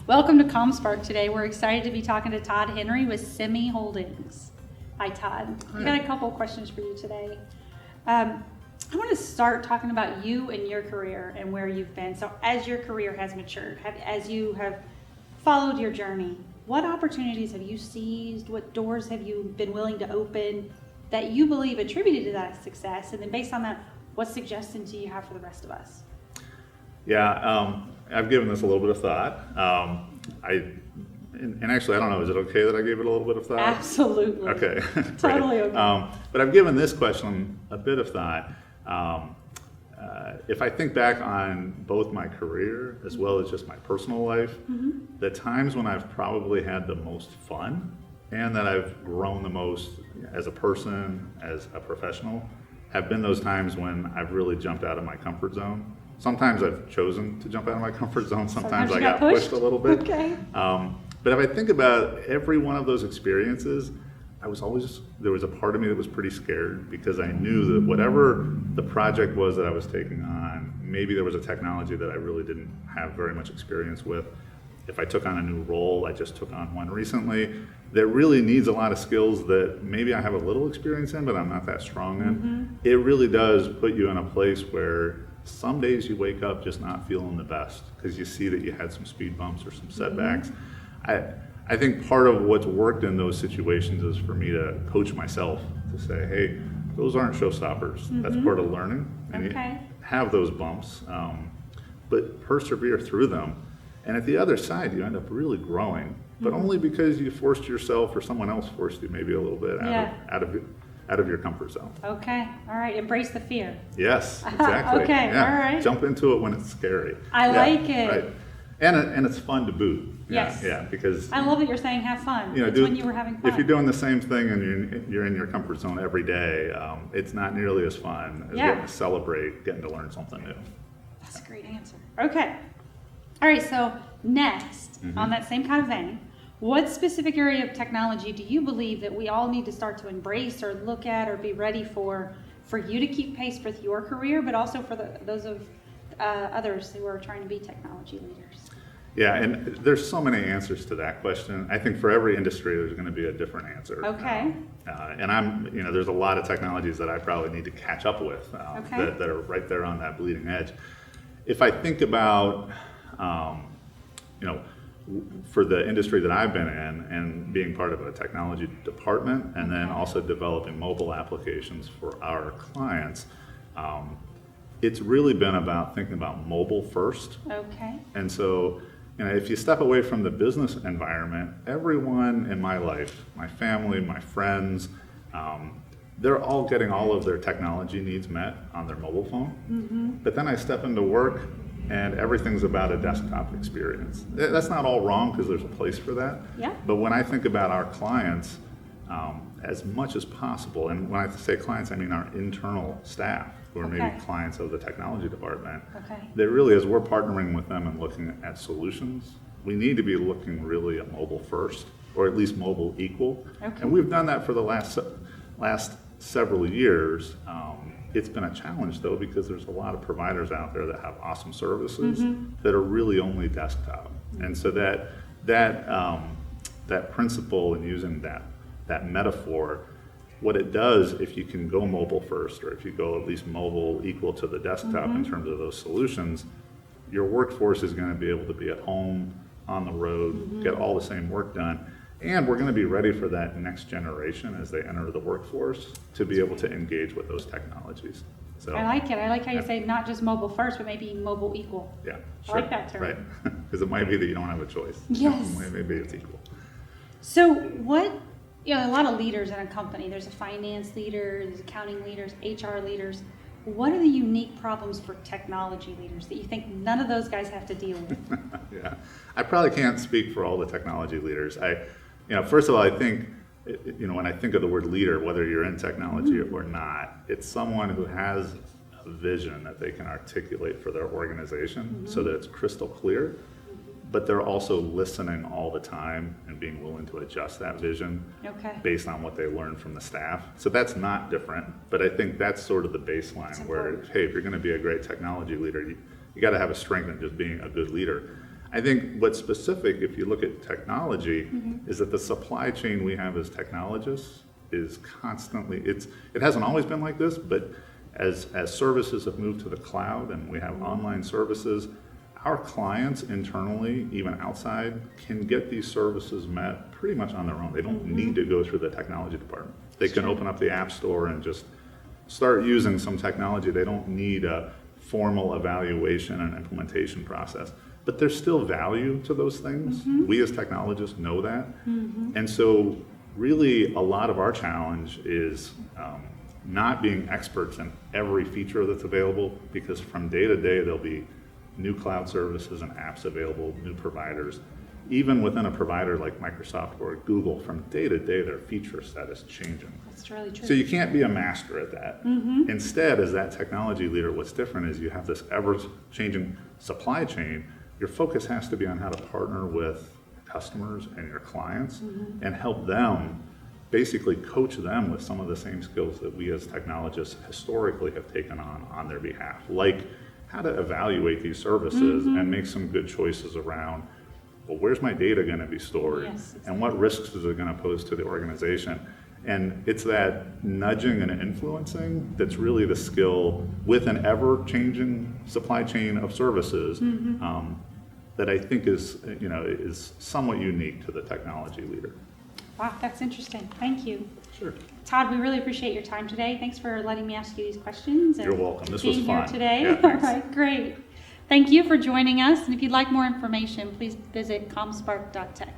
Welcome to ComSpark today. We're excited to be talking to Todd Henry with CYMI Holdings. Hi, Todd. I've got a couple of questions for you today. I want to start talking about you and your career and where you've been. So as your career has matured, as you have followed your journey, what opportunities have you seized? What doors have you been willing to open that you believe attributed to that success? And then based on that, what suggestions do you have for the rest of us? Yeah, I've given this a little bit of thought. And actually, I don't know, is it okay that I gave it a little bit of thought? Absolutely. Okay. Totally okay. But I've given this question a bit of thought. If I think back on both my career as well as just my personal life, the times when I've probably had the most fun and that I've grown the most as a person, as a professional, have been those times when I've really jumped out of my comfort zone. Sometimes I've chosen to jump out of my comfort zone. Sometimes I got pushed a little bit. Okay. But if I think about every one of those experiences, there was a part of me that was pretty scared because I knew that whatever the project was that I was taking on, maybe there was a technology that I really didn't have very much experience with. If I took on a new role, I just took on one recently, that really needs a lot of skills that maybe I have a little experience in, but I'm not that strong in. It really does put you in a place where some days you wake up just not feeling the best because you see that you had some speed bumps or some setbacks. I think part of what's worked in those situations is for me to coach myself to say, hey, those aren't showstoppers. That's part of learning. And you have those bumps, but persevere through them. And at the other side, you end up really growing, but only because you forced yourself or someone else forced you maybe a little bit out of your comfort zone. Okay, all right, embrace the fear. Yes, exactly. Okay, yeah. All right. Jump into it when it's scary. I like it. Right. And it's fun to boot. Yes. Yeah, because I love that you're saying have fun. You know, it's when you were having fun. If you're doing the same thing and you're in your comfort zone every day, it's not nearly as fun as getting to celebrate, getting to learn something new. That's a great answer. Okay. All right, so next, on that same kind of vein, what specific area of technology do you believe that we all need to start to embrace or look at or be ready for you to keep pace with your career, but also for those of others who are trying to be technology leaders? Yeah, and there's so many answers to that question. I think for every industry, there's going to be a different answer. Okay. And there's a lot of technologies that I probably need to catch up with that are right there on that bleeding edge. If I think about, for the industry that I've been in and being part of a technology department and then also developing mobile applications for our clients, it's really been about thinking about mobile first. Okay. And so, if you step away from the business environment, everyone in my life, my family, my friends, they're all getting all of their technology needs met on their mobile phone. But then I step into work and everything's about a desktop experience. That's not all wrong because there's a place for that. Yeah. But when I think about our clients, as much as possible, and when I say clients, I mean our internal staff, who are maybe clients of the technology department, they really, as we're partnering with them and looking at solutions, we need to be looking really at mobile first, or at least mobile equal. And we've done that for the last several years. It's been a challenge though, because there's a lot of providers out there that have awesome services that are really only desktop. And so that principle and using that metaphor, what it does, if you can go mobile first, or if you go at least mobile equal to the desktop in terms of those solutions, your workforce is going to be able to be at home, on the road, get all the same work done. And we're going to be ready for that next generation as they enter the workforce to be able to engage with those technologies. So I like it. I like how you say not just mobile first, but maybe mobile equal. Yeah, sure. I like that term. Right, because it might be that you don't have a choice. Yes. Maybe it's equal. So a lot of leaders in a company, there's a finance leader, there's accounting leaders, HR leaders. What are the unique problems for technology leaders that you think none of those guys have to deal with? Yeah, I probably can't speak for all the technology leaders. First of all, I think, when I think of the word leader, whether you're in technology or not, it's someone who has a vision that they can articulate for their organization so that it's crystal clear, but they're also listening all the time and being willing to adjust that vision based on what they learn from the staff. So that's not different, but I think that's sort of the baseline where, hey, if you're going to be a great technology leader, you got to have a strength in just being a good leader. I think what's specific, if you look at technology, is that the supply chain we have as technologists is constantly, it hasn't always been like this, but as services have moved to the cloud and we have online services, our clients internally, even outside, can get these services met pretty much on their own. They don't need to go through the technology department. They can open up the App Store and just start using some technology. They don't need a formal evaluation and implementation process. But there's still value to those things. We as technologists know that. And so really a lot of our challenge is not being experts in every feature that's available, because from day to day there'll be new cloud services and apps available, new providers. Even within a provider like Microsoft or Google, from day to day their feature set is changing. That's really true. So you can't be a master at that. Instead, as that technology leader, what's different is you have this ever-changing supply chain. Your focus has to be on how to partner with customers and your clients and help them, basically coach them with some of the same skills that we as technologists historically have taken on their behalf, like how to evaluate these services and make some good choices around, well, where's my data going to be stored? Yes, exactly. And what risks is it going to pose to the organization? And it's that nudging and influencing that's really the skill with an ever-changing supply chain of services that I think is somewhat unique to the technology leader. Wow, that's interesting. Thank you. Sure. Todd, we really appreciate your time today. Thanks for letting me ask you these questions. And You're welcome. This was being fun. here today. Yeah, All thanks. right, great. Thank you for joining us. And if you'd like more information, please visit ComSpark.tech.